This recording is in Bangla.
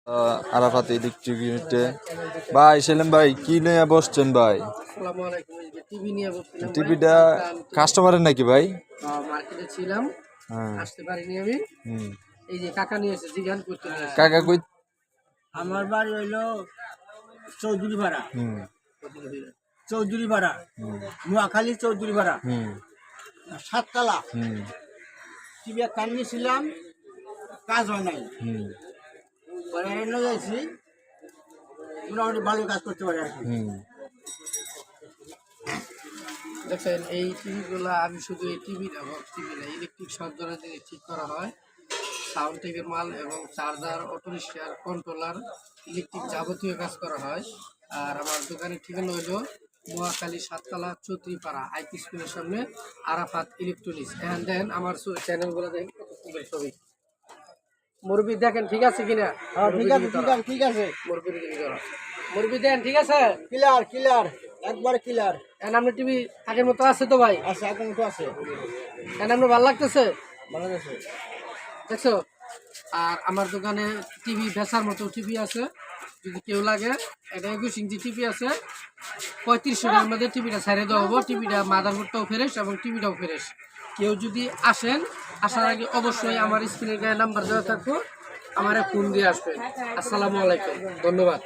আরাফাত ইলেকট্রিক ইউনিটে ভাই সেলিম ভাই কি নিয়ে বসছেন ভাই? আসসালামু আলাইকুম। এই যে টিভি নিয়ে বসছিলাম ভাই। টিভিটা কাস্টমারের নাকি ভাই? মার্কেটে ছিলাম, হ্যাঁ। আসতে পারিনি আমি। হুম। এই যে কাকা নিয়ে এসে জিজ্ঞান করতে নিয়ে এসেছে। কাকা কই? আমার বাড়ি হইলো চৌধুরী পাড়া। হুম চৌধুরী পাড়া, হুম নোয়াখালী চৌধুরী পাড়া, হুম 7 তলা। হুম টিভি কানিয়েছিলাম, কাজ হয় নাই। হুম পরে এনে গেছি, মোটামুটি ভালো কাজ করতে পারে আর কি। হুম দেখেন এই টিভিগুলো আমি শুধু এই টিভি না, টিভি না, ইলেকট্রিক সব ধরনের জিনিস ঠিক করা হয়। সাউন্ড থেকে মাল এবং চার্জার, অটো রিক্সার কন্ট্রোলার, ইলেকট্রিক যাবতীয় কাজ করা হয়। আর আমার দোকানের ঠিকানা হলো মহাখালী 7 তলা চৌধুরীপাড়া আইপি স্কুলের সামনে, আরাফাত ইলেকট্রনিক্স। এখান দেন আমার চ্যানেলগুলো দেখেন কত সুন্দর ছবি। মুরবি দেখেন ঠিক আছে কিনা? হ্যাঁ, ঠিক আছে, ঠিক আছে, ঠিক আছে। মুরবি দিকে করা, মুরবি দেন ঠিক আছে। ক্লিয়ার, ক্লিয়ার, একবারে ক্লিয়ার। এখন আপনার টিভি আগের মতো আছে তো ভাই? আছে, এখন তো আছে, এখন আপনার ভালো লাগতেছে? ভালো আছে। দেখছো? আর আমার দোকানে টিভি বেচার মতো টিভি আছে, যদি কেউ লাগে। এটা 21 ইঞ্চি টিভি আছে, 3500 টাকার মধ্যে টিভিটা ছেড়ে দেওয়া হবো। টিভিটা মাদারবোর্ডটাও ফ্রেশ এবং টিভিটাও ফ্রেশ। কেউ যদি আসেন, আসার আগে অবশ্যই আমার স্ক্রিনের গায়ে নাম্বার দেওয়া থাকবো, আমার ফোন দিয়ে আসবেন। আসসালামু আলাইকুম, ধন্যবাদ।